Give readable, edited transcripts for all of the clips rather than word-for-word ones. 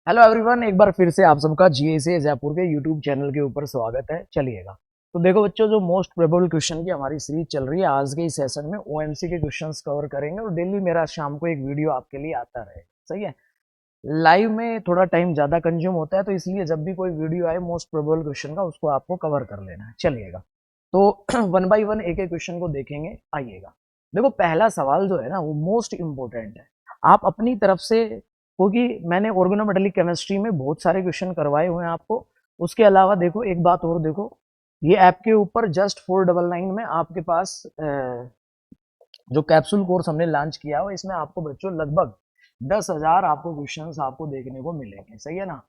Hello everyone, एक बार फिर से आप सबका जीएसी जयपुर के यूट्यूब चैनल के ऊपर स्वागत है। चलिएगा, तो देखो बच्चों, जो मोस्ट प्रोबेबल क्वेश्चन की हमारी सीरीज चल रही है, आज के इस सेशन में ओएमसी के क्वेश्चंस कवर करेंगे और डेली मेरा शाम को एक वीडियो आपके लिए आता रहे। सही है। लाइव में थोड़ा टाइम ज्यादा कंज्यूम होता है, तो इसलिए जब भी कोई वीडियो आए मोस्ट प्रोबेबल क्वेश्चन का, उसको आपको कवर कर लेना है। चलिएगा, तो वन बाई वन एक एक क्वेश्चन को देखेंगे। आइएगा, देखो पहला सवाल जो है ना, वो मोस्ट इंपॉर्टेंट है। आप अपनी तरफ से, क्योंकि मैंने ऑर्गेनोमेटेलिक केमिस्ट्री में बहुत सारे क्वेश्चन करवाए हुए हैं आपको। उसके अलावा देखो एक बात और देखो, ये ऐप के ऊपर जस्ट 499 में आपके पास जो कैप्सूल कोर्स हमने लॉन्च किया है, इसमें आपको बच्चों लगभग 10,000 आपको क्वेश्चंस आपको देखने को मिलेंगे। सही है ना।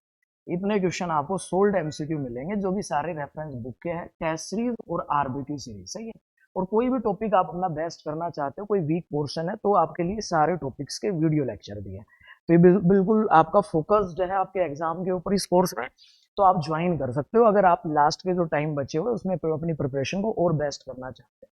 इतने क्वेश्चन आपको सोल्ड एमसीक्यू मिलेंगे, जो भी सारे रेफरेंस बुक के हैं, टेस्ट सीरीज और आरबीटी सीरीज। सही है। और कोई भी टॉपिक आप अपना बेस्ट करना चाहते हो, कोई वीक पोर्शन है, तो आपके लिए सारे टॉपिक्स के वीडियो लेक्चर भी है। तो ये बिल्कुल आपका फोकस जो है आपके एग्जाम के ऊपर इस कोर्स में, तो आप ज्वाइन कर सकते हो अगर आप लास्ट के जो टाइम बचे हुए उसमें अपनी प्रिपरेशन को और बेस्ट करना चाहते हैं।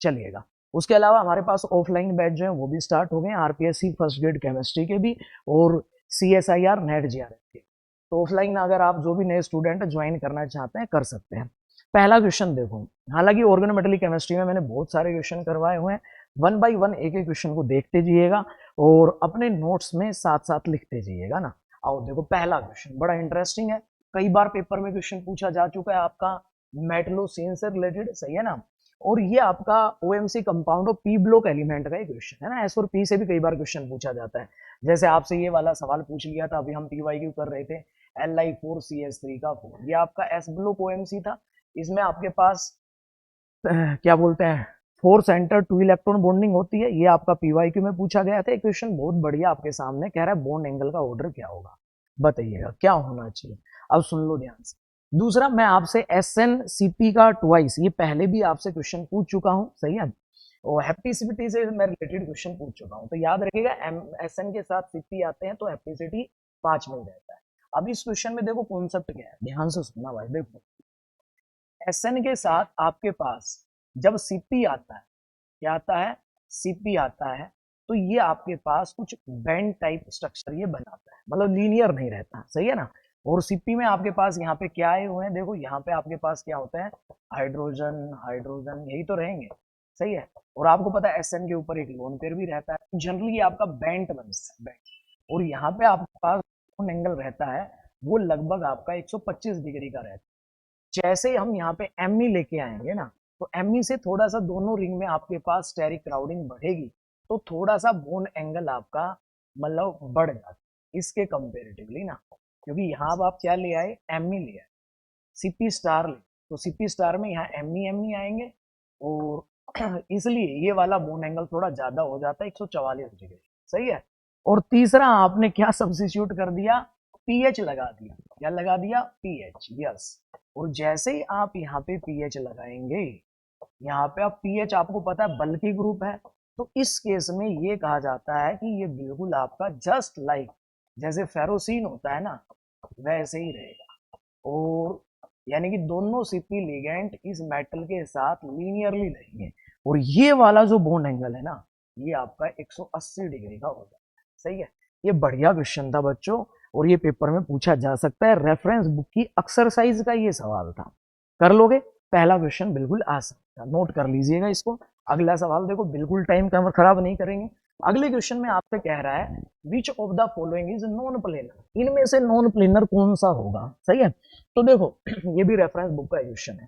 चलिएगा, उसके अलावा हमारे पास ऑफलाइन बैच जो है वो भी स्टार्ट हो गए, आरपीएससी फर्स्ट ग्रेड केमिस्ट्री के भी और सीएसआईआर नेट जीआरएफ के। तो ऑफलाइन अगर आप जो भी नए स्टूडेंट ज्वाइन करना चाहते हैं कर सकते हैं। पहला क्वेश्चन देखो, हालांकि ऑर्गेनोमेटेलिक केमिस्ट्री में मैंने बहुत सारे क्वेश्चन करवाए हुए हैं, वन बाय वन एक एक क्वेश्चन को देखते जाइएगा और अपने नोट्स में साथ साथ लिखते जाइएगा ना। आओ देखो, पहला क्वेश्चन बड़ा इंटरेस्टिंग है, कई बार पेपर में क्वेश्चन पूछा जा चुका है आपका, मेटलोसिन से रिलेटेड। सही है ना। और ये आपका ओएमसी कंपाउंड और पी ब्लॉक एलिमेंट का एक क्वेश्चन है ना। एस और पी से भी कई बार क्वेश्चन पूछा जाता है। जैसे आपसे ये वाला सवाल पूछ लिया था, अभी हम पीवाईक्यू कर रहे थे, Li4CS3 का 4, ये आपका एस ब्लॉक ओएमसी था। इसमें आपके पास क्या बोलते हैं, 4 सेंटर 2 इलेक्ट्रॉन बॉन्डिंग होती है। ये आपका पीवाईक्यू में पूछा गया था। एक क्वेश्चन बहुत बढ़िया आपके सामने कह रहा है, बॉन्ड एंगल का ऑर्डर क्या होगा, बताइएगा क्या होना चाहिए। अब सुन लो ध्यान से। दूसरा, मैं आपसे एस एन सीपी का ट्वाइस, ये पहले भी आपसे क्वेश्चन पूछ चुका हूं। सही है। और हैप्टिसिटी से मैं रिलेटेड क्वेश्चन पूछ चुका हूं, तो याद रखिएगा, एस एन के साथ सीपी आते हैं तो हैप्टिसिटी 5 में रहता है। अब इस क्वेश्चन में देखो कॉन्सेप्ट क्या है, ध्यान से सुनना भाई। देखो, एसएन के साथ आपके पास जब सीपी आता है, क्या आता है, सीपी आता है, तो ये आपके पास कुछ बैंड टाइप स्ट्रक्चर ये बनाता है, मतलब लीनियर नहीं रहता। सही है ना। और सीपी में आपके पास यहाँ पे क्या आए हुए हैं, देखो यहाँ पे आपके पास क्या होता है, हाइड्रोजन हाइड्रोजन, यही तो रहेंगे। सही है। और आपको पता है एसएन के ऊपर एक लोन पेयर भी रहता है, जनरली आपका बैंड बनता है, बैंड। और यहाँ पे आपके पास एंगल रहता है, वो लगभग आपका 125 डिग्री का रहता है। जैसे ही हम यहाँ पे एम लेके आएंगे ना, तो एम से थोड़ा सा दोनों रिंग में आपके पास स्टेरिक क्राउडिंग बढ़ेगी, तो थोड़ा सा बोन एंगल आपका मतलब बढ़ जाता है इसके कंपेरेटिवली ना। क्योंकि यहाँ अब आप क्या ले आए, एम ले आए, सीपी स्टार ले, तो सीपी स्टार में यहाँ एम आएंगे, और इसलिए ये वाला बोन एंगल थोड़ा ज्यादा हो जाता है, 144 डिग्री। सही है। और तीसरा आपने क्या सब्सिट्यूट कर दिया, पीएच लगा दिया। क्या लगा दिया, पीएच। यस। और जैसे ही आप यहाँ पे पीएच लगाएंगे, यहाँ पे आप पीएच आपको पता है बल्कि ग्रुप है, तो इस केस में ये कहा जाता है कि ये बिल्कुल आपका जस्ट लाइक जैसे फेरोसिन होता है ना, वैसे ही रहेगा। और यानी कि दोनों सीपी लिगेंड इस मेटल के साथ लीनियरली रहेंगे, और ये वाला जो बॉन्ड एंगल है ना, ये आपका 180 डिग्री का हो जाता है। सही है। ये बढ़िया क्वेश्चन था बच्चों, और ये पेपर में पूछा जा सकता है, रेफरेंस बुक की एक्सरसाइज का ये सवाल था। कर लोगे, पहला क्वेश्चन बिल्कुल आ सकता है, नोट कर लीजिएगा इसको। अगला सवाल देखो, बिल्कुल टाइम खराब नहीं करेंगे। अगले क्वेश्चन में आपसे कह रहा है, विच of the following is non planar, इनमें से नॉन प्लेनर कौन सा होगा। सही है। तो देखो, ये भी रेफरेंस बुक का क्वेश्चन है,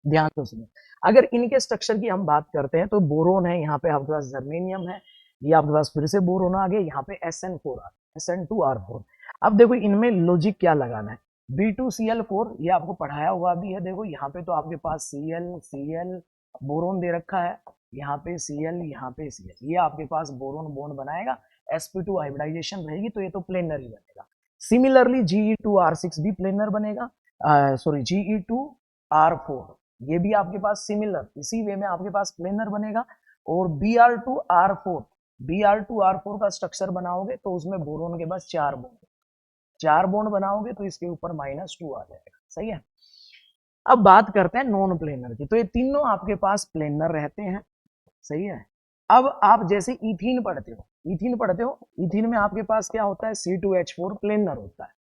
ध्यान से सुनिए। अगर इनके स्ट्रक्चर की हम बात करते हैं, तो बोरोन है, यहाँ पे आपके पास जर्मेनियम है, ये आपके पास फिर से बोरोन आ गया, यहाँ पे SN4 SN2R4। अब देखो इनमें लॉजिक क्या लगाना है, B2Cl4, ये आपको पढ़ाया हुआ भी है। देखो यहाँ पे तो आपके पास Cl बोरोन दे रखा है, यहाँ पे Cl, यहाँ पे Cl, ये आपके पास बोरोन बॉन्ड बनाएगा, sp2 हाइब्रिडाइजेशन रहेगी, तो ये तो प्लेनर ही बनेगा। सिमिलरली Ge2R6 भी प्लेनर बनेगा, सॉरी Ge2R4, ये भी आपके पास सिमिलर इसी वे में आपके पास प्लेनर बनेगा। और Br2R4 का स्ट्रक्चर बनाओगे तो उसमें बोरोन के पास 4 बॉन्ड बनाओगे, तो इसके ऊपर -2 आ जाएगा। सही है। अब बात करते हैं नॉन प्लेनर की, तो ये तीनों आपके पास प्लेनर रहते हैं। सही है। अब आप जैसे इथीन पढ़ते हो, इथीन पढ़ते हो, इथीन में आपके पास क्या होता है, C2H4 प्लेनर होता है,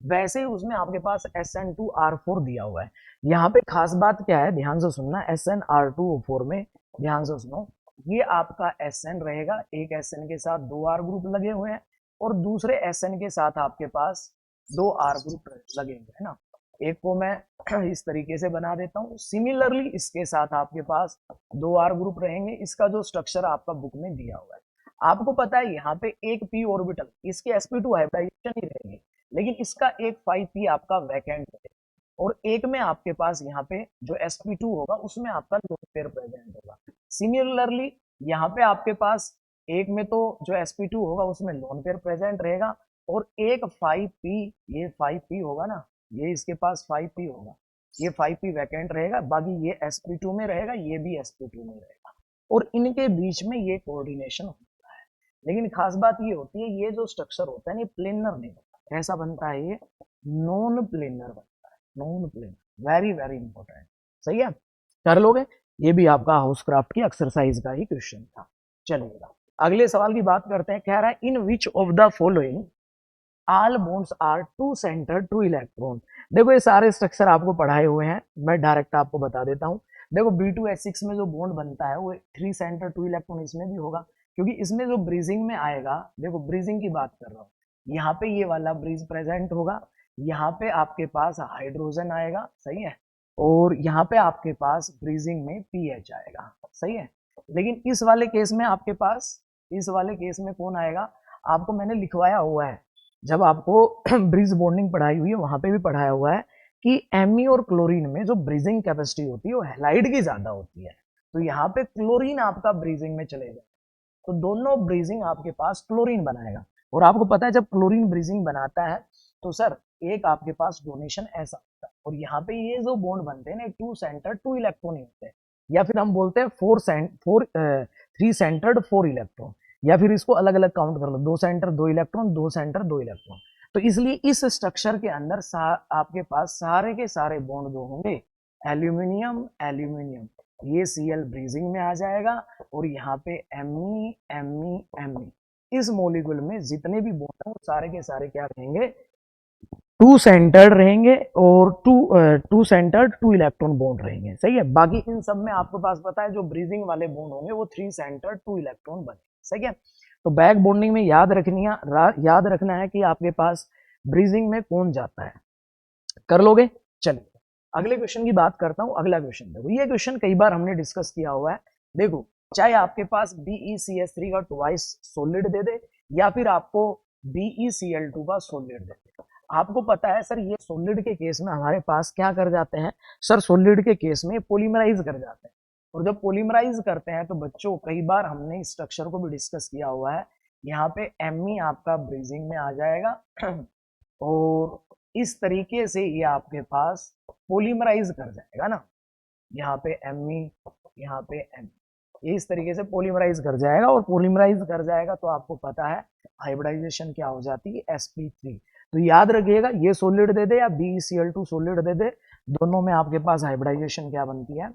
वैसे ही उसमें आपके पास SN2R4 दिया हुआ है। यहाँ पे खास बात क्या है, ध्यान से सुनना, SnR2O4 में ध्यान से सुनो, ये आपका SN रहेगा, एक SN के साथ 2 R ग्रुप लगे हुए हैं और दूसरे SN के साथ आपके पास 2 R ग्रुप लगे हुए हैं ना। एक को मैं इस तरीके से बना देता हूँ। सिमिलरली इसके साथ आपके पास 2 R ग्रुप रहेंगे। इसका जो स्ट्रक्चर आपका बुक में दिया हुआ है, आपको पता है यहाँ पे एक p ऑर्बिटल, इसके sp2 हाइब्रिडाइजेशन ही रहेंगे, लेकिन इसका एक 5p आपका वैकेंट है और एक में आपके पास यहाँ पे जो sp2 होगा उसमें आपका लोन पेयर प्रेजेंट होगा। सिमिलरली यहाँ पे आपके पास एक में तो जो sp2 होगा उसमें लोन पेयर प्रेजेंट रहेगा और एक 5p, ये 5p होगा ना, ये इसके पास 5p होगा, ये 5p वैकेंट रहेगा, बाकी ये sp2 में रहेगा, ये भी sp2 में रहेगा और इनके बीच में ये कोऑर्डिनेशन होता है। लेकिन खास बात ये होती है, ये जो स्ट्रक्चर होता है ये प्लेनर नहीं होता, कैसा बनता है, ये नॉन प्लेनर बनता है, non planar, very very important. सही है, कर लोगे, ये भी आपका हाउस क्राफ्ट की एक्सरसाइज का ही क्वेश्चन था। चलिएगा अगले सवाल की बात करते हैं। कह रहा है in which of the following all bonds are two centre two electron. देखो ये सारे स्ट्रक्चर आपको पढ़ाए हुए हैं, मैं डायरेक्ट आपको बता देता हूँ। देखो B2H6 में जो बॉन्ड बनता है वो 3 सेंटर 2 इलेक्ट्रॉन इसमें भी होगा, क्योंकि इसमें जो ब्रीजिंग में आएगा, देखो ब्रीजिंग की बात कर रहा हूँ, यहाँ पे ये वाला ब्रीज प्रेजेंट होगा, यहाँ पे आपके पास हाइड्रोजन आएगा, सही है, और यहाँ पे आपके पास ब्रीजिंग में पीएच आएगा, सही है। लेकिन इस वाले केस में आपके पास, इस वाले केस में कौन आएगा, आपको मैंने लिखवाया हुआ है, जब आपको ब्रिज बॉन्डिंग पढ़ाई हुई है वहां पे भी पढ़ाया हुआ है कि एमी और क्लोरीन में जो ब्रीजिंग कैपेसिटी होती है वो हैलाइड की ज्यादा होती है, तो यहाँ पे क्लोरीन आपका ब्रीजिंग में चलेगा, तो दोनों ब्रीजिंग आपके पास क्लोरीन बनाएगा। और आपको पता है जब क्लोरीन ब्रीजिंग बनाता है तो सर एक आपके पास डोनेशन ऐसा होता है, और यहाँ पे ये जो बॉन्ड बनते हैं ना 2 सेंटर 2 इलेक्ट्रॉन होते हैं, या फिर हम बोलते हैं 3 सेंटर्ड 4 इलेक्ट्रॉन, या फिर इसको अलग अलग काउंट कर लो, 2 सेंटर 2 इलेक्ट्रॉन, 2 सेंटर 2 इलेक्ट्रॉन। तो इसलिए इस स्ट्रक्चर के अंदर आपके पास सारे के सारे बॉन्ड जो होंगे एल्यूमिनियम एल्यूमिनियम, ये Cl ब्रीजिंग में आ जाएगा और यहाँ पे Me इस मॉलिक्यूल में जितने भी बॉन्ड हैं वो सारे के सारे क्या रहेंगे, 2 सेंटर्ड रहेंगे और 2 सेंटर्ड 2 इलेक्ट्रॉन बॉन्ड रहेंगे, सही है। बाकी इन सब में आपके पास पता है जो ब्रीजिंग वाले बॉन्ड होंगे वो 3 सेंटर्ड 2 इलेक्ट्रॉन बने, सही है। तो बैक बॉन्डिंग में याद रखना है कि आपके पास ब्रीजिंग में कौन जाता है, कर लोगे। चलिए अगले क्वेश्चन की बात करता हूं। अगला क्वेश्चन देखो, ये क्वेश्चन कई बार हमने डिस्कस किया हुआ है। देखो चाहे आपके पास BeCH3 का ट्वाइस सॉलिड दे दे या फिर आपको BeCl2 का सॉलिड दे दे, आपको पता है सर ये सॉलिड के केस में हमारे पास क्या कर जाते हैं, सर सॉलिड के केस में पोलीमराइज कर जाते हैं, और जब पोलीमराइज करते हैं तो बच्चों कई बार हमने स्ट्रक्चर को भी डिस्कस किया हुआ है, यहाँ पे Me आपका ब्रीजिंग में आ जाएगा और इस तरीके से ये आपके पास पोलीमराइज कर जाएगा ना, यहाँ पे Me, यहाँ पे M, ये इस तरीके से पोलीमराइज कर जाएगा, और पोलीमराइज कर जाएगा तो आपको पता है हाइब्रिडाइजेशन क्या हो जाती है, sp3। तो याद रखिएगा ये सॉलिड दे दे या BeCl2 सॉलिड दे दे, दोनों में आपके पास हाइब्रिडाइजेशन क्या बनती है,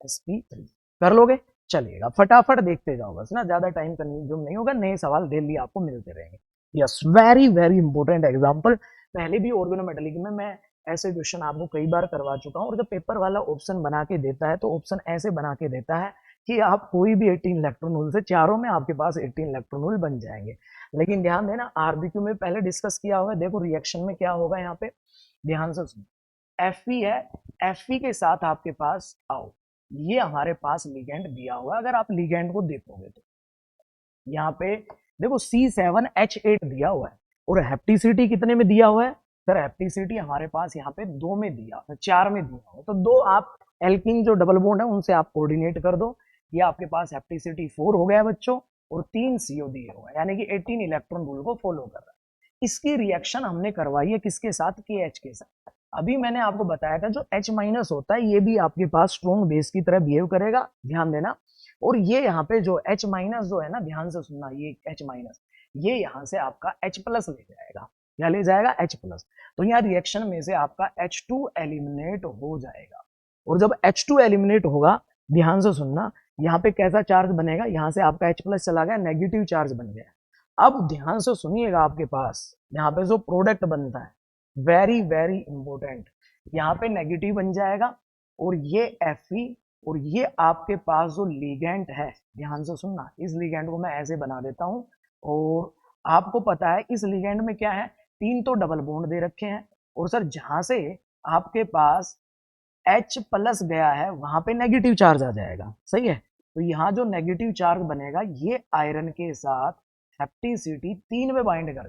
sp3। कर लोगे, चलिएगा फटाफट देखते जाओ बस ना, ज्यादा टाइम कंज्यूम नहीं होगा, नए सवाल डेली आपको मिलते रहेंगे। Yes, very very important example, पहले भी ऑर्गेनोमेटेलिक में मैं ऐसे क्वेश्चन आपको कई बार करवा चुका हूँ, और जब पेपर वाला ऑप्शन बना के देता है तो ऑप्शन ऐसे बना के देता है कि आप कोई भी 18 इलेक्ट्रॉन होल से चारों में आपके पास 18 इलेक्ट्रॉन होल बन जाएंगे। लेकिन ध्यान देना आरबीक्यू में पहले डिस्कस किया हुआ है, देखो रिएक्शन में क्या होगा, यहाँ पे ध्यान से सुनो, Fe है, Fe के साथ आपके पास आओ, ये हमारे पास लिगेंड दिया हुआ है, अगर आप लिगेंड को देखोगे तो यहाँ पे देखो C7H8 दिया हुआ है, और हेप्टिसिटी कितने में दिया हुआ है, सर हेप्टिसिटी हमारे पास यहाँ पे 2 में दिया हुआ है, 4 में दिया हुआ है, तो 2 आप एल्किन जो डबल बॉन्ड है उनसे आप कोऑर्डिनेट कर दो, ये आपके पास हेप्टिसिटी 4 हो गया बच्चों, और 3 CO दिए हुआ है, यानी कि 18 इलेक्ट्रॉन रूल को फॉलो कर रहा है। इसकी रिएक्शन हमने करवाई है किसके साथ, KH के साथ। अभी मैंने आपको बताया था जो H माइनस होता है ये भी आपके पास स्ट्रॉन्ग बेस की तरह बिहेव करेगा, ध्यान देना। और ये यहाँ पे जो H माइनस जो है ना, ध्यान से सुनना, ये H माइनस ये यहाँ से आपका H प्लस ले जाएगा, क्या ले जाएगा, H प्लस। तो यहाँ रिएक्शन में से आपका H2 एलिमिनेट हो जाएगा, और जब H2 एलिमिनेट होगा, ध्यान से सुनना, यहाँ पे कैसा चार्ज बनेगा, यहाँ से आपका H प्लस चला गया, नेगेटिव चार्ज बन गया। अब ध्यान से सुनिएगा, आपके पास यहाँ पे जो प्रोडक्ट बनता है, वेरी वेरी इंपॉर्टेंट, यहाँ पे नेगेटिव बन जाएगा और ये Fe, और ये आपके पास जो लिगेंड है, ध्यान से सुनना, इस लिगेंड को मैं ऐसे बना देता हूं। और आपको पता है इस लिगेंड में क्या है, 3 तो डबल बॉन्ड दे रखे हैं, और सर जहां से आपके पास H प्लस गया है वहां पे नेगेटिव चार्ज आ जाएगा, सही है। तो यहाँ जो नेगेटिव चार्ज बनेगा ये आयरन के साथ हैप्टिसिटी 3 में बाइंड कर,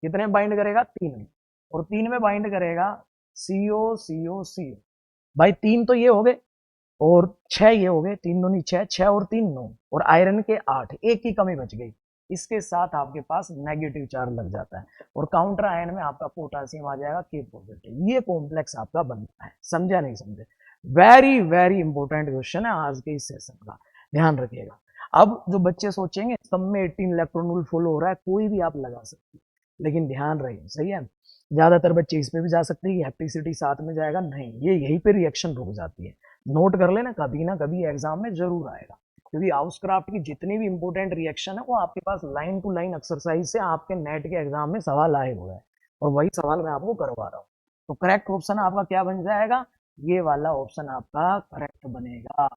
कितने में बाइंड करेगा, 3 में, और 3 में बाइंड करेगा CO। भाई 3 तो ये हो गए और 6 ये हो गए, 3 दूनी 6, 6 और 3 9, और आयरन के 8, एक की कमी बच गई, इसके साथ आपके पास नेगेटिव चार्ज लग जाता है, और काउंटर आयन में आपका पोटासियम आ जाएगा K पॉजिटिव। ये कॉम्प्लेक्स आपका बनता है, समझा नहीं समझे। वेरी वेरी इंपॉर्टेंट क्वेश्चन है आज के इस सेशन का, ध्यान रखिएगा। अब जो बच्चे सोचेंगे सब में 18 इलेक्ट्रॉन रूल फॉलो हो रहा है, कोई भी आप लगा सकते हैं, लेकिन ध्यान रहे, सही है। ज्यादातर बच्चे इस पे भी जा सकते हैं, हैप्टिसिटी साथ में जाएगा, नहीं, ये यहीं पे रिएक्शन रुक जाती है। नोट कर लेना, कभी ना कभी एग्जाम में जरूर आएगा, क्योंकि हाउसक्राफ्ट की जितनी भी इंपॉर्टेंट रिएक्शन है वो आपके पास लाइन टू लाइन एक्सरसाइज से आपके नेट के एग्जाम में सवाल आए हुए हैं, और वही सवाल मैं आपको करवा रहा हूँ। तो करेक्ट ऑप्शन आपका क्या बन जाएगा, ये वाला ऑप्शन आपका करेक्ट बनेगा।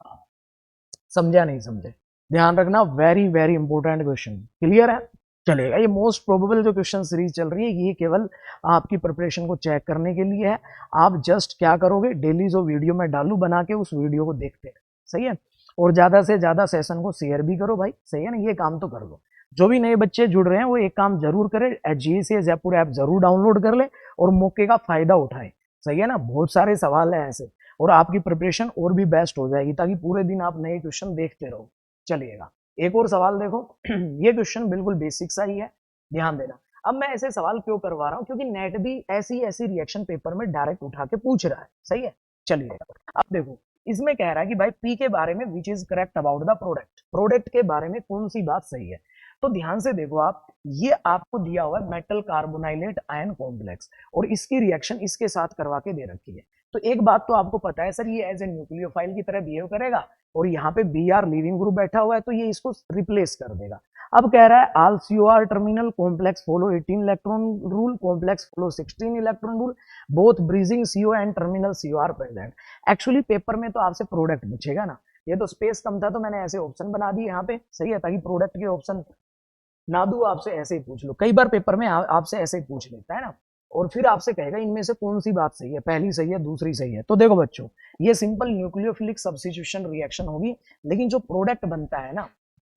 समझा नहीं समझे, ध्यान रखना, very very important question, clear है। चलेगा, ये मोस्ट प्रोबेबल जो क्वेश्चन सीरीज चल रही है ये केवल आपकी प्रिपरेशन को चेक करने के लिए है। आप जस्ट क्या करोगे, डेली जो वीडियो मैं डालू बना के उस वीडियो को देखते हैं, सही है, और ज्यादा से ज्यादा सेशन को शेयर भी करो भाई, सही है ना, ये काम तो कर दो। जो भी नए बच्चे जुड़ रहे हैं वो एक काम जरूर करें, GSA जयपुर ऐप जरूर डाउनलोड कर ले और मौके का फायदा उठाएं, सही है ना। बहुत सारे सवाल है ऐसे, और आपकी प्रिपरेशन और भी बेस्ट हो जाएगी, ताकि पूरे दिन आप नए क्वेश्चन देखते रहो। चलिएगा, एक और सवाल देखो। ये क्वेश्चन बिल्कुल बेसिक सा ही है, ध्यान देना। अब मैं ऐसे सवाल क्यों करवा रहा हूं, क्योंकि नेट भी ऐसी ऐसी रिएक्शन पेपर में डायरेक्ट उठा के पूछ रहा है, सही है। चलिए अब देखो, इसमें कह रहा है कि भाई पी के बारे में which is correct about the product, product के बारे में कौन सी बात सही है। तो ध्यान से देखो आप, ये आपको दिया हुआ है मेटल कार्बोनाइलेट आयन कॉम्प्लेक्स, और इसकी रिएक्शन इसके साथ करवा के दे रखी है। तो एक बात तो आपको पता है सर, ये एज ए न्यूक्लियोफाइल की तरह बिहेव करेगा, और यहाँ पे Br लीविंग ग्रुप बैठा हुआ है तो ये इसको रिप्लेस कर देगा। अब कह रहा है all COR terminal complex follow 18 electron rule, complex follow 16 electron rule, both bridging CO and terminal COR present. Actually paper में तो आपसे प्रोडक्ट पूछेगा ना, ये तो स्पेस कम था तो मैंने ऐसे ऑप्शन बना दिए यहाँ पे, सही है, ताकि प्रोडक्ट के ऑप्शन ना दू, आपसे ऐसे ही पूछ लो। कई बार पेपर में आपसे ऐसे ही पूछ लेता है ना, और फिर आपसे कहेगा इनमें से कौन सी बात सही है, पहली सही है दूसरी सही है। तो देखो बच्चों, ये सिंपल न्यूक्लियोफिलिक सब्स्टिट्यूशन रिएक्शन होगी, लेकिन जो प्रोडक्ट बनता है ना,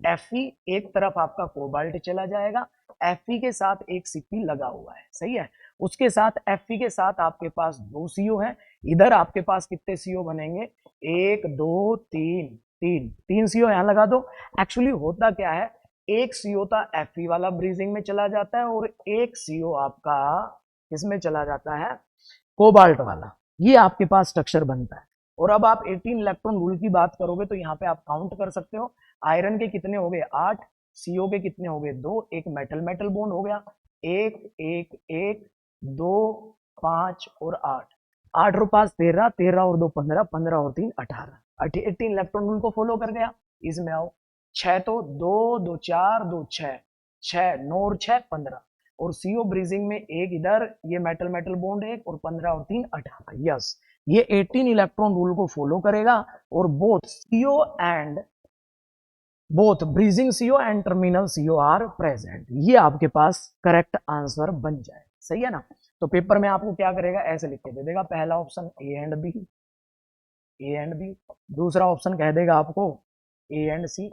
Fe एक तरफ आपका कोबाल्ट चला जाएगा, Fe के साथ एक Cp लगा हुआ है, सही है, उसके साथ Fe के साथ आपके पास 2 CO है, इधर आपके पास कितने CO बनेंगे, 1 2 3, 3 CO यहाँ लगा दो। एक्चुअली होता क्या है, एक CO था Fe वाला ब्रीजिंग में चला जाता है, और एक CO आपका किसमें चला जाता है, कोबाल्ट वाला, ये आपके पास स्ट्रक्चर बनता है। और अब आप 18 इलेक्ट्रॉन रूल की बात करोगे तो यहाँ पे आप काउंट कर सकते हो, आयरन के कितने हो गए 8, CO के कितने हो गए 2, एक मेटल मेटल बॉन्ड हो गया 1 1 1 2 5 और 8, 8 और 5 13, 13 और 2 15, 15 और 3 18, 18 इलेक्ट्रॉन रूल को फॉलो कर गया। इसमें आओ, 6 तो 2 2 4 2 6, 6 9 और 6 15, और CO ब्रीजिंग में एक इधर, ये मेटल मेटल बॉन्ड एक, और 15 और 3 18। यस, ये 18 इलेक्ट्रॉन रूल को फॉलो करेगा, और both bridging CO and terminal CO are present. ये आपके पास करेक्ट आंसर बन जाए, सही है ना। तो पेपर में आपको क्या करेगा, ऐसे लिख के दे देगा, पहला ऑप्शन ए एंड बी, दूसरा ऑप्शन कह देगा आपको ए एंड सी,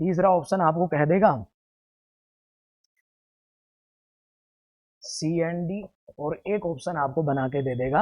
तीसरा ऑप्शन आपको कह देगा C एंड D, और एक ऑप्शन आपको बना के दे देगा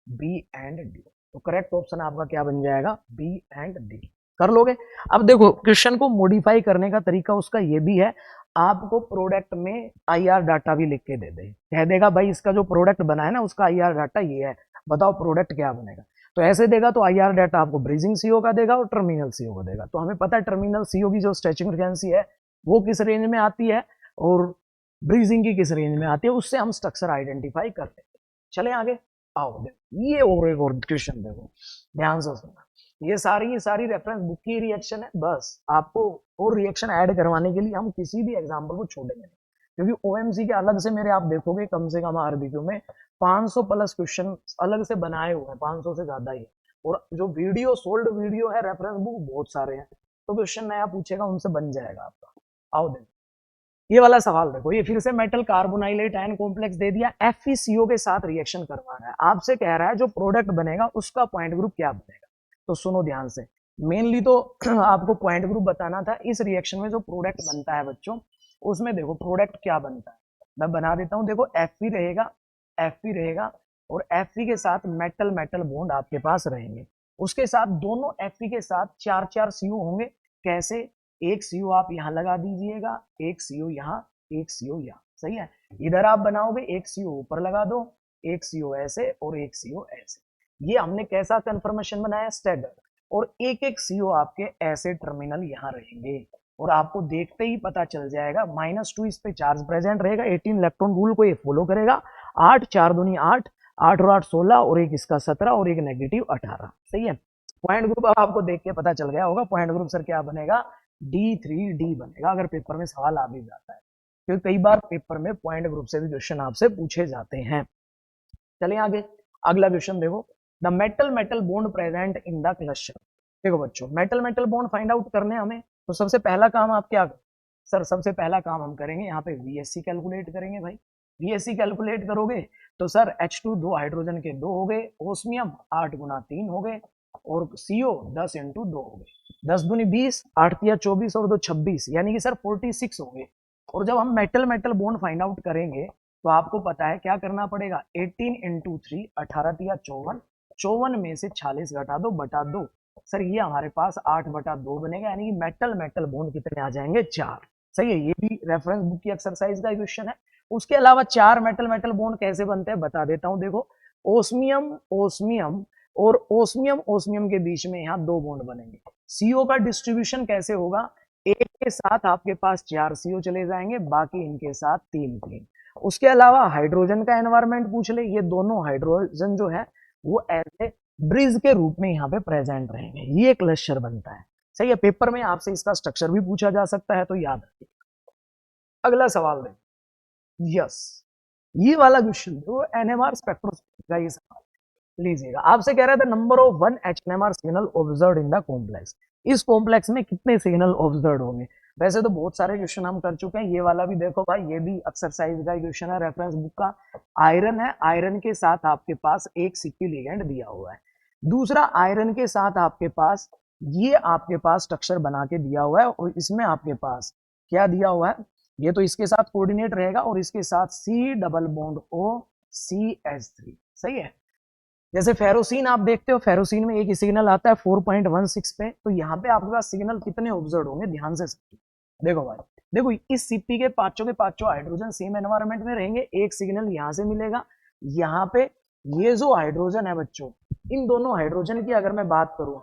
B एंड D। तो करेक्ट ऑप्शन आपका क्या बन जाएगा, B एंड D। कर लोगे। अब देखो, क्वेश्चन को मॉडिफाई करने का तरीका उसका ये भी है, आपको प्रोडक्ट में IR डाटा भी लिख के दे दे, कह देगा भाई इसका जो प्रोडक्ट बना है ना उसका IR डाटा ये है, बताओ प्रोडक्ट क्या बनेगा। तो ऐसे देगा तो IR डाटा आपको ब्रीजिंग CO का देगा और टर्मिनल CO का देगा। तो हमें पता है टर्मिनल CO की जो स्ट्रेचिंग फ्रीक्वेंसी है वो किस रेंज में आती है, और ब्रीजिंग की किस रेंज में आती है, उससे हम स्ट्रक्चर आइडेंटिफाई कर लेते हैं। चले आगे, आओ ये और एक और क्वेश्चन देखो, ध्यान से सुनना। ये सारी रेफरेंस बुक की रिएक्शन है। बस आपको और रिएक्शन ऐड करवाने के लिए हम किसी भी एग्जाम्पल को छोड़ेंगे नहीं, क्योंकि ओएमसी के अलग से मेरे आप देखोगे कम से कम आरबीक्यू में 500 प्लस क्वेश्चन अलग से बनाए हुए हैं, 500 से ज्यादा ही। और जो वीडियो सोल्ड वीडियो है रेफरेंस बुक बहुत सारे हैं, तो क्वेश्चन नया पूछेगा उनसे बन जाएगा आपका। आओ देखो ये वाला सवाल देखो, ये फिर से मेटल कार्बोनाइलेट आयन कॉम्प्लेक्स दे दिया, FeCO के साथ रिएक्शन करवाना है। आपसे कह रहा है जो प्रोडक्ट बनेगा उसका पॉइंट ग्रुप क्या बनेगा। तो सुनो ध्यान से, मेनली तो आपको पॉइंट ग्रुप बताना था। इस रिएक्शन में जो प्रोडक्ट बनता है बच्चों, उसमें देखो प्रोडक्ट क्या बनता है, मैं बना देता हूँ। देखो Fe रहेगा, Fe रहेगा, और Fe के साथ मेटल मेटल बॉन्ड आपके पास रहेंगे। उसके साथ दोनों Fe के साथ 4 CO होंगे। कैसे? एक CO आप यहाँ लगा दीजिएगा, एक CO यहाँ, एक CO यहाँ, सही है। इधर आप बनाओगे एक CO ऊपर लगा दो, एक CO ऐसे और एक CO ऐसे। ये हमने कैसा कंफर्मेशन बनाया? स्टैगर्ड। और एक एक CO आपके ऐसे टर्मिनल यहाँ रहेंगे, और आपको देखते ही पता चल जाएगा -2 इस पे चार्ज प्रेजेंट रहेगा। 18 इलेक्ट्रॉन रूल को ये फॉलो करेगा। 8 4 दूनी 8, 8 और 8 16, और एक इसका 17 और एक नेगेटिव 18, सही है। पॉइंट ग्रुप अब आपको देख के पता चल गया होगा, पॉइंट ग्रुप सर क्या बनेगा? D3D बनेगा, अगर पेपर में सवाल आ भी जाता है, क्योंकि कई बार पेपर में पॉइंट ग्रुप से भी क्वेश्चन आपसे पूछे जाते हैं। चलिए आगे, अगला क्वेश्चन देखो, the metal metal bond present in the cluster. देखो बच्चों, metal metal bond find out करने हमें, तो सबसे पहला काम आप क्या करें? सर सबसे पहला काम हम करेंगे यहाँ पे VSC कैलकुलेट करेंगे भाई। VSC कैलकुलेट करोगे तो सर H2 2 हाइड्रोजन के 2 हो गए, ओस्मियम 8 गुना 3 हो गए, और CO 10 इंटू 2 हो गए। 10 दूनी 20, 8 तिया 24 और 2 26, यानी कि सर 46 होंगे। और जब हम metal metal bond find out करेंगे तो आपको पता है क्या करना पड़ेगा? 18 इंटू 3, 18 तिया 54, 54 में से 46 घटा दो बटा 2। सर ये हमारे पास 8 बटा 2 बनेगा, यानी कि मेटल मेटल बॉन्ड कितने आ जाएंगे? 4। सही है, ये भी रेफरेंस बुक की एक्सरसाइज का क्वेश्चन है। उसके अलावा 4 मेटल मेटल बॉन्ड कैसे बनते हैं बता देता हूं। देखो ओस्मियम ओस्मियम और ओस्मियम ओस्मियम के बीच में यहाँ 2 बॉन्ड बनेंगे। CO का डिस्ट्रीब्यूशन कैसे होगा? एक के साथ आपके पास 4 CO चले जाएंगे, बाकी इनके साथ 3 3। उसके अलावा हाइड्रोजन का एनवायरमेंट पूछ ले, ये दोनों हाइड्रोजन जो है वो ऐसे ब्रिज के रूप में यहाँ पे प्रेजेंट रहेंगे, ये क्लस्टर बनता है। सही है, पेपर में आपसे इसका स्ट्रक्चर भी पूछा जा सकता है, तो याद रखिए। अगला सवाल देखो, यस ये वाला क्वेश्चन देखो, NMR स्पेक्ट्रोस्कोपी का ये सवाल लीजिएगा। आपसे कह रहा था number of 1 HNMR signal observed in the complex. इस कॉम्प्लेक्स में कितने सिग्नल ऑब्जर्व होंगे? वैसे तो बहुत सारे क्वेश्चन हम कर चुके हैं, ये वाला भी देखो भाई, ये भी एक्सरसाइज का क्वेश्चन है रेफरेंस बुक का। आयरन है, आयरन के साथ आपके पास एक CP लिगेंड दिया हुआ है। दूसरा आयरन के साथ आपके पास ये आपके पास स्ट्रक्चर बना के दिया हुआ है, और इसमें आपके पास क्या दिया हुआ है? ये तो इसके साथ कोऑर्डिनेट रहेगा, और इसके साथ C double bond O CH3, सही है। जैसे फेरोसिन आप देखते हो, फेरोसिन में एक ही सिग्नल आता है 4.16 पे, तो यहाँ पे आपके पास सिग्नल कितने ऑब्जर्व होंगे? ध्यान से देखो भाई, देखो इस CP के पांचों हाइड्रोजन सेम एनवायरनमेंट में रहेंगे। एक सिग्नल यहाँ से मिलेगा, यहाँ पे ये जो हाइड्रोजन है बच्चों, इन दोनों हाइड्रोजन की अगर मैं बात करूं,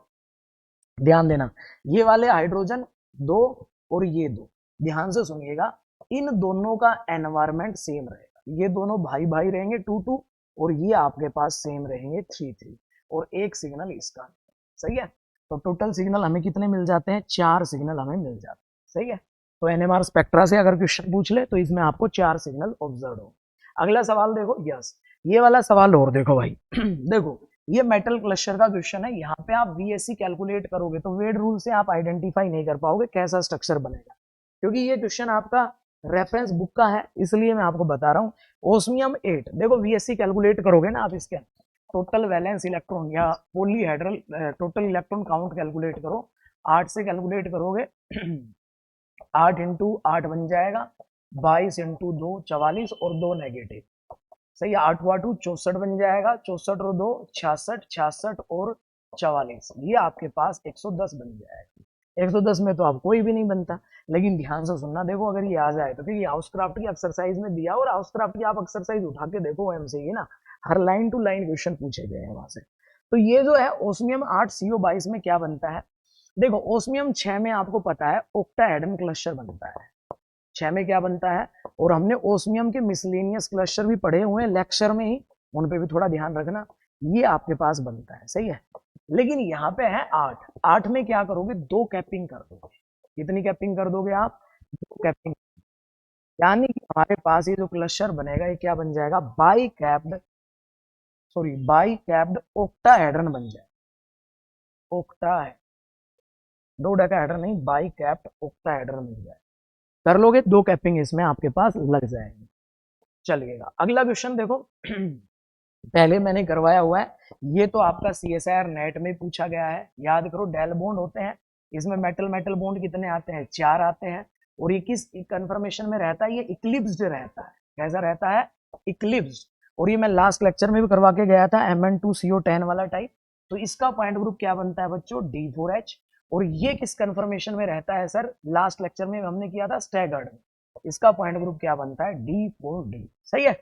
ध्यान देना, ये वाले हाइड्रोजन 2 और ये 2, ध्यान से सुनिएगा, इन दोनों का एनवायरनमेंट सेम रहेगा। ये दोनों भाई भाई रहेंगे 2 2, और ये आपके पास सेम रहेंगे 3 3, और एक सिग्नल इसका, सही है। तो टोटल सिग्नल हमें कितने मिल जाते हैं? 4 सिग्नल हमें मिल जाते हैं, सही है। तो NMR स्पेक्ट्रा से अगर क्वेश्चन पूछ ले तो इसमें आपको 4 सिग्नल ऑब्जर्व हो। अगला सवाल देखो, यस ये वाला सवाल और देखो भाई देखो ये मेटल क्लस्टर का क्वेश्चन है। यहाँ पे आप VSC कैलकुलेट करोगे तो वेड रूल से आप आइडेंटिफाई नहीं कर पाओगे कैसा स्ट्रक्चर बनेगा, क्योंकि ये क्वेश्चन आपका रेफरेंस बुक का है, इसलिए मैं आपको बता रहा हूँ। ओस्मियम 8, देखो VSC कैलकुलेट करोगे ना आप, इसके टोटल वैलेंस इलेक्ट्रॉन या polyhedral total electron count calculate करो, 8 से कैलकुलेट करोगे 8 इंटू 8 बन जाएगा 22 इंटू 2 44, और 2 नेगेटिव, सही है। 8 8 64 बन जाएगा, 64 और 2 66, 66 और 44, ये आपके पास 110 बन जाएगा। 110 में तो आप कोई भी नहीं बनता, लेकिन ध्यान से सुनना, देखो अगर ये आ जाए तो, क्योंकि हाउसक्राफ्ट की एक्सरसाइज में दिया, और हाउसक्राफ्ट की आप एक्सरसाइज उठा के देखो MCQ ना, हर लाइन टू लाइन क्वेश्चन पूछे गए हैं वहां से। तो ये जो है ओस्मियम 8 CO22 में क्या बनता है? देखो ओस्मियम 6 में आपको पता है ऑक्टाहेड्रन क्लस्टर बनता है, 6 में क्या बनता है, और हमने ओस्मियम के मिसलेनियस क्लस्टर भी पढ़े हुए हैं लेक्चर में ही, उन पे भी थोड़ा ध्यान रखना। ये आपके पास बनता है, सही है। लेकिन यहाँ पे है 8, 8 में क्या करोगे, 2 कैपिंग कर दोगे। कितनी कैपिंग कर दोगे आप, 2 कैपिंग। यानी कि हमारे पास ये जो क्लस्टर बनेगा ये क्या बन जाएगा, bicapped, sorry bicapped octahedron बन जाएगा। ओक्टा दो डेकाहेड्रन नहीं, बाई कैप्ड ओक्टाहेड्रन बन जाएगा। कर लोगे, 2 कैपिंग इसमें आपके पास लग जाएंगे। चलिएगा अगला क्वेश्चन देखो। पहले मैंने करवाया हुआ है, ये तो आपका CSIR नेट में पूछा गया है। याद करो, डेल बॉन्ड होते हैं, इसमें मेटल मेटल बॉन्ड कितने आते हैं, 4 आते हैं। और ये किस कन्फर्मेशन में रहता है, ये इक्लिप्स्ड रहता है। कैसा रहता है, इक्लिप्स्ड। और ये मैं लास्ट लेक्चर में भी करवा के गया था, Mn2CO10 वाला टाइप। तो इसका पॉइंट ग्रुप क्या बनता है बच्चों, D4H। और ये किस कन्फर्मेशन में रहता है सर, लास्ट लेक्चर में हमने किया था स्टैगर्ड में। इसका पॉइंट ग्रुप क्या बनता है, D4D, सही है।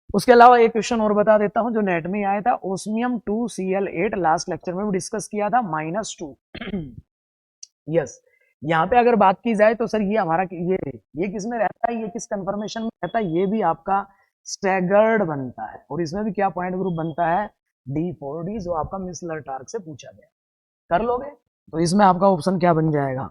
उसके अलावा एक क्वेश्चन और बता देता हूं जो नेट में आया था, ओस्मियम 2Cl8, लास्ट लेक्चर में भी डिस्कस किया था, -2। यस, यहाँ पे अगर बात की जाए तो सर ये हमारा ये किस में रहता है, ये किस कंफर्मेशन में रहता है, ये भी आपका स्टैगर्ड बनता है। और इसमें भी क्या पॉइंट ग्रुप बनता है, D4D, जो आपका मिसलर टार्क से पूछा गया। कर लोगे, तो इसमें आपका ऑप्शन क्या बन जाएगा,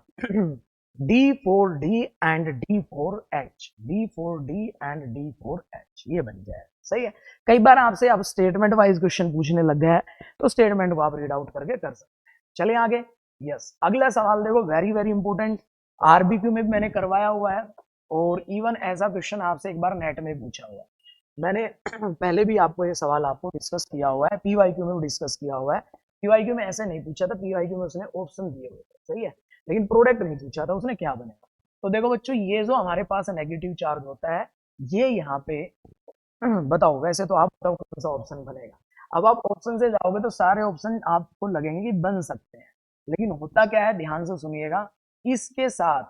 D4D and D4H, D4D and D4H, ये बन जाए, सही है। कई बार आपसे अब स्टेटमेंट वाइज क्वेश्चन पूछने लग गया है, तो स्टेटमेंट को आप रीड आउट करके कर सकते हैं। चलिए आगे। यस, अगला सवाल देखो, वेरी वेरी इंपॉर्टेंट, RBQ में भी मैंने करवाया हुआ है। और इवन ऐसा क्वेश्चन आपसे एक बार नेट में पूछा हुआ है। मैंने पहले भी आपको ये सवाल आपको डिस्कस किया हुआ है, PYQ में भी डिस्कस किया हुआ है। PYQ में ऐसे नहीं पूछा था, PYQ में उसने ऑप्शन दिए हुए थे, सही है। लेकिन प्रोडक्ट नहीं पूछा था उसने, क्या बनेगा। तो देखो बच्चों, ये जो हमारे पास नेगेटिव चार्ज होता है, ये यहाँ पे बताओ, वैसे तो आप बताओ कौन सा ऑप्शन बनेगा। अब आप ऑप्शन से जाओगे तो सारे ऑप्शन आपको लगेंगे कि बन सकते हैं, लेकिन होता क्या है, ध्यान से सुनिएगा। इसके साथ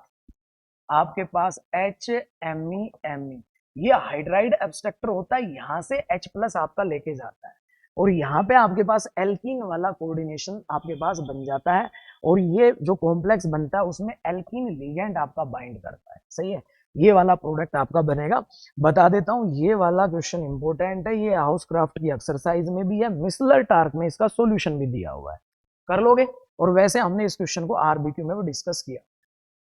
आपके पास HMeMe, ये हाइड्राइड एब्स्ट्रक्टर होता है, यहां से H+ आपका लेके जाता है। और यहाँ पे आपके पास एल्कीन वाला कोऑर्डिनेशन आपके पास बन जाता है। और ये जो कॉम्प्लेक्स बनता है उसमें एल्कीन लिगेंड आपका बाइंड करता है, सही है। ये वाला प्रोडक्ट आपका बनेगा। बता देता हूँ, ये वाला क्वेश्चन इंपॉर्टेंट है, ये हाउस क्राफ्ट की एक्सरसाइज में भी है, मिसलर टार्क में इसका सोल्यूशन भी दिया हुआ है। कर लोगे। और वैसे हमने इस क्वेश्चन को RBQ में भी डिस्कस किया।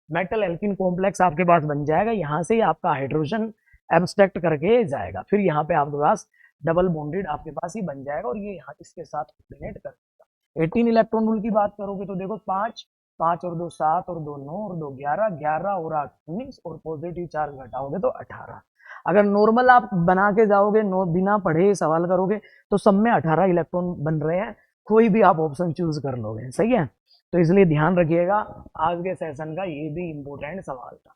मेटल एल्किन कॉम्प्लेक्स आपके पास बन जाएगा, यहां से आपका हाइड्रोजन एब्स्ट्रैक्ट करके जाएगा, फिर यहाँ पे आपके पास डबल बॉन्डेड आपके पास ही बन जाएगा, और ये यहाँ इसके साथ कोऑर्डिनेट कर देगा। 18 इलेक्ट्रॉन रूल की बात करोगे तो देखो, 5 5 और 2 7 और 2 9 और 2 11, 11 और 8 19, और पॉजिटिव चार्ज घटाओगे तो 18। अगर नॉर्मल आप बना के जाओगे, बिना पढ़े सवाल करोगे, तो सब में 18 इलेक्ट्रॉन बन रहे हैं, कोई भी आप ऑप्शन चूज कर लोगे, सही है। तो इसलिए ध्यान रखिएगा, आज के सेशन का ये भी इंपॉर्टेंट सवाल था।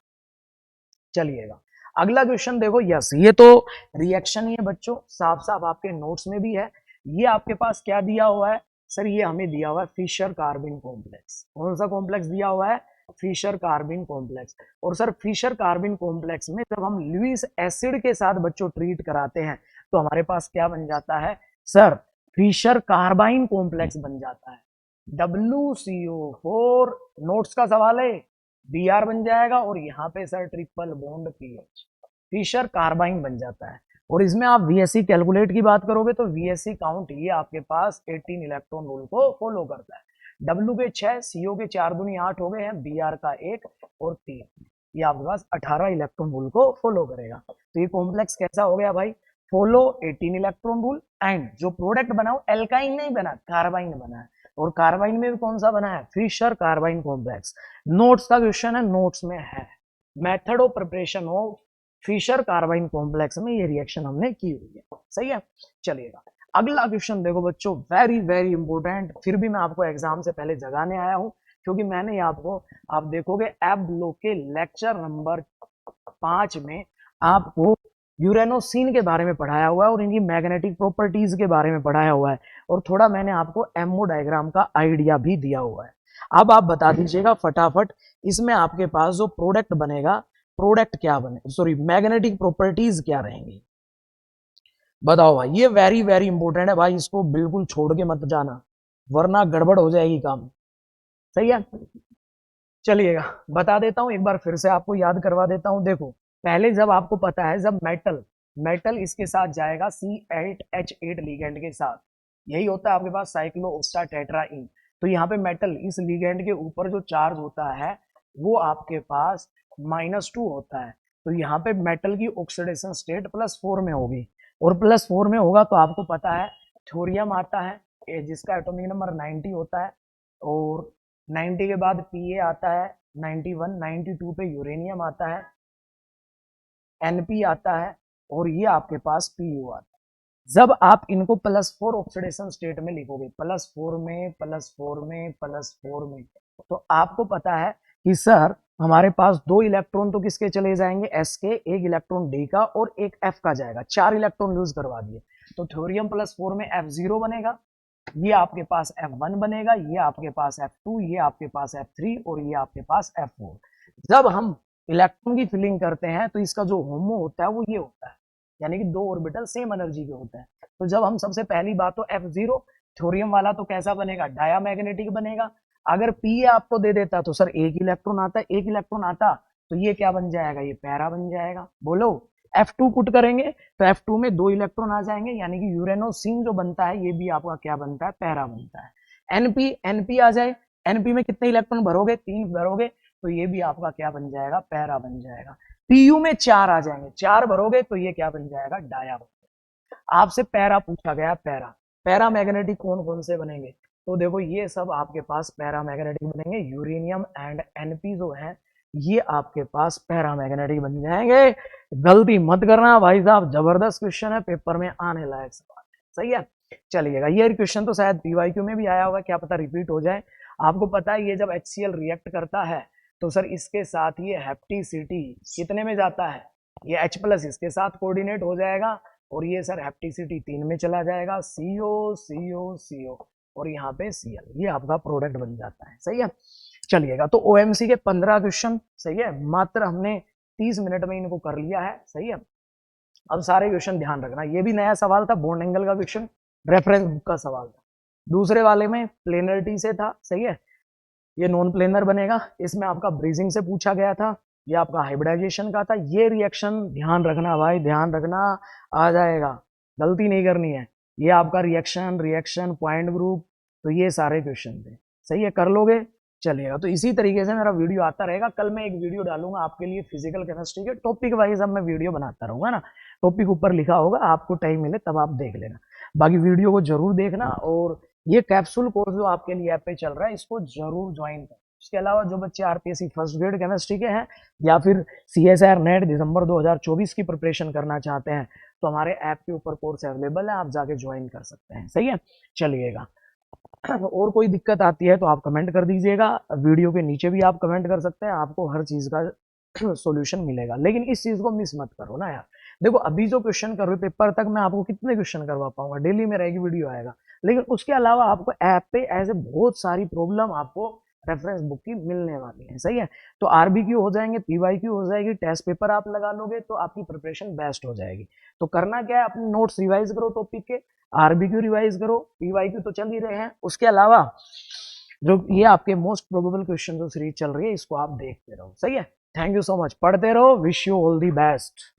चलिएगा अगला क्वेश्चन देखो। यस, ये तो रिएक्शन ही है बच्चों, साफ साफ आपके नोट्स में भी है। ये आपके पास क्या दिया हुआ है सर, ये हमें दिया हुआ है फिशर कार्बिन कॉम्प्लेक्स। कौन सा कॉम्प्लेक्स दिया हुआ है, फिशर कार्बिन कॉम्प्लेक्स। और सर फिशर कार्बिन कॉम्प्लेक्स में जब हम लुईस एसिड के साथ बच्चों ट्रीट कराते हैं, तो हमारे पास क्या बन जाता है सर, फिशर कार्बाइन कॉम्प्लेक्स बन जाता है, WCO4। नोट्स का सवाल है, Br बन जाएगा, और यहाँ पे sir triple bond PH, Fischer carbene बन जाता है। और इसमें आप VSC कैलकुलेट की बात करोगे तो VSC काउंट ये आपके पास 18 इलेक्ट्रॉन रूल को फॉलो करता है। W के 6, CO के 4 दूनी 8 हो गए हैं, Br का 1 और 3, ये आपके पास 18 इलेक्ट्रॉन रूल को फॉलो करेगा। तो ये कॉम्प्लेक्स कैसा हो गया भाई, फॉलो 18 इलेक्ट्रॉन रूल, एंड जो प्रोडक्ट बना वो एल्काइन नहीं बना, कार्बाइन बना है। और कार्बाइन में भी कौन सा बना है, फिशर कार्बाइन कॉम्प्लेक्स। नोट्स का क्वेश्चन है, नोट्स में है method of preparation of Fischer carbene complex में ये रिएक्शन हमने की हुई है, सही है। चलिएगा अगला क्वेश्चन देखो बच्चों, वेरी वेरी इंपॉर्टेंट, फिर भी मैं आपको एग्जाम से पहले जगाने आया हूं, क्योंकि मैंने आपको, आप देखोगे एब लोग के लेक्चर नंबर 5 में आपको यूरेनोसिन के बारे में पढ़ाया हुआ है, और इनकी मैग्नेटिक प्रॉपर्टीज के बारे में पढ़ाया हुआ है, और थोड़ा मैंने आपको एमओ डायग्राम का आइडिया भी दिया हुआ है। अब आप बता दीजिएगा फटाफट, इसमें आपके पास जो प्रोडक्ट बनेगा, प्रोडक्ट क्या बने, सॉरी मैग्नेटिक प्रॉपर्टीज क्या रहेंगी, बताओ भाई। ये वेरी वेरी इंपॉर्टेंट है भाई, इसको बिल्कुल छोड़ के मत जाना, वरना गड़बड़ हो जाएगी काम, सही है। चलिएगा बता देता हूं, एक बार फिर से आपको याद करवा देता हूं। देखो, पहले जब आपको पता है, जब मेटल मेटल इसके साथ जाएगा C8H8 लिगेंड के साथ, यही होता है आपके पास साइक्लोऑक्साटेट्राइन। तो यहाँ पे मेटल इस लिगेंड के ऊपर जो चार्ज होता है वो आपके पास -2 होता है, तो यहाँ पे मेटल की ऑक्सीडेशन स्टेट +4 में होगी, और +4 में होगा तो आपको पता है थोरियम आता है जिसका एटॉमिक नंबर 90 होता है, और 90 के बाद Pa आता है 91, 92 पे यूरेनियम आता है, Np आता है, और ये आपके पास Pu आता है। जब आप इनको +4 ऑक्सीडेशन स्टेट में लिखोगे, +4 में, +4 में, +4 में, तो आपको पता है कि सर हमारे पास 2 इलेक्ट्रॉन तो किसके चले जाएंगे, S के, 1 इलेक्ट्रॉन D का और 1 F का जाएगा, 4 इलेक्ट्रॉन लूज करवा दिए, तो थोरियम +4 में F0 बनेगा, ये आपके पास F1 बनेगा, ये आपके पास F2, ये आपके पास F3 और ये आपके पास F4। जब हम इलेक्ट्रॉन की फिलिंग करते हैं तो इसका जो होमो होता है वो ये होता है, यानी कि 2 ऑर्बिटल सेम एनर्जी के होते हैं। तो जब हम सबसे पहली बात तो F0 थोरियम वाला तो कैसा बनेगा, डायामैग्नेटिक बनेगा। अगर P आपको दे देता तो सर 1 इलेक्ट्रॉन आता, 1 इलेक्ट्रॉन आता तो ये क्या बन जाएगा, ये पैरा बन जाएगा। बोलो F2 पुट करेंगे तो F2 में 2 इलेक्ट्रॉन आ जाएंगे, यानी कि यूरेनोसिन जो बनता है ये भी आपका क्या बनता है, पैरा बनता है। NP आ जाए, NP में कितने इलेक्ट्रॉन भरोगे, 3 भरोगे, तो ये भी आपका क्या बन जाएगा, पैरा बन जाएगा। Pu में 4 आ जाएंगे, 4 भरोगे तो ये क्या बन जाएगा, डाया बन जाएगा। आपसे पैरा पूछा गया, पैरा मैग्नेटिक कौन कौन से बनेंगे, तो देखो ये सब आपके पास पैरा मैग्नेटिक बनेंगे, यूरेनियम एंड Np जो है ये आपके पास पैरा मैग्नेटिक बन जाएंगे। गलती मत करना भाई साहब, जबरदस्त क्वेश्चन है, पेपर में आने लायक सवाल है, सही है। चलिएगा, ये क्वेश्चन तो शायद PYQ में भी आया होगा, क्या पता रिपीट हो जाए। आपको पता है ये जब HCl रिएक्ट करता है तो सर इसके साथ ये हेप्टिसिटी कितने में जाता है, ये H+ इसके साथ कोऑर्डिनेट हो जाएगा, और ये सर हेप्टिसिटी 3 में चला जाएगा, CO CO CO, और यहाँ पे Cl, ये आपका प्रोडक्ट बन जाता है, सही है। चलिएगा, तो OMC के 15 क्वेश्चन, सही है, मात्र हमने 30 मिनट में इनको कर लिया है, सही है। अब सारे क्वेश्चन ध्यान रखना, ये भी नया सवाल था, बॉन्ड एंगल का क्वेश्चन, रेफरेंस बुक का सवाल था, दूसरे वाले में प्लेनरिटी से था, सही है, ये नॉन प्लेनर बनेगा, इसमें आपका ब्रीजिंग से पूछा गया था, ये आपका हाइब्रिडाइजेशन का था। ये रिएक्शन ध्यान रखना भाई, ध्यान रखना, आ जाएगा, गलती नहीं करनी है। ये आपका रिएक्शन पॉइंट ग्रुप, तो ये सारे क्वेश्चन थे, सही है, कर लोगे। चलिएगा, तो इसी तरीके से मेरा वीडियो आता रहेगा। कल मैं एक वीडियो डालूंगा आपके लिए फिजिकल केमिस्ट्री के टॉपिक वाइज, अब मैं वीडियो बनाता रहूंगा ना, टॉपिक ऊपर लिखा होगा, आपको टाइम मिले तब आप देख लेना, बाकी वीडियो को जरूर देखना। और ये कैप्सूल कोर्स जो आपके लिए ऐप पे चल रहा है इसको जरूर ज्वाइन करें। इसके अलावा जो बच्चे RPSC फर्स्ट ग्रेड केमिस्ट्री के हैं या फिर CSIR नेट दिसंबर 2024 की प्रिपरेशन करना चाहते हैं तो हमारे ऐप के ऊपर कोर्स अवेलेबल है, आप जाके ज्वाइन कर सकते हैं, सही है। चलिएगा, और कोई दिक्कत आती है तो आप कमेंट कर दीजिएगा, वीडियो के नीचे भी आप कमेंट कर सकते हैं, आपको हर चीज़ का सॉल्यूशन मिलेगा। लेकिन इस चीज़ को मिस मत करो ना यार, देखो अभी जो क्वेश्चन कर रहे हो पेपर तक मैं आपको कितने क्वेश्चन करवा पाऊंगा, डेली मेरा एक वीडियो आएगा, लेकिन उसके अलावा आपको ऐप पे ऐसे बहुत सारी प्रॉब्लम आपको रेफरेंस बुक की मिलने वाली है, सही है। तो RBQ हो जाएंगे, PYQ हो जाएगी, टेस्ट पेपर आप लगा लोगे तो आपकी प्रिपरेशन बेस्ट हो जाएगी। तो करना क्या है, अपने नोट्स रिवाइज करो टॉपिक के, RBQ रिवाइज करो, PYQ तो चल ही रहे हैं, उसके अलावा जो ये आपके मोस्ट प्रोबेबल क्वेश्चन जो सीरीज चल रही है इसको आप देखते रहो, सही है। थैंक यू सो मच, पढ़ते रहो, wish you all the best.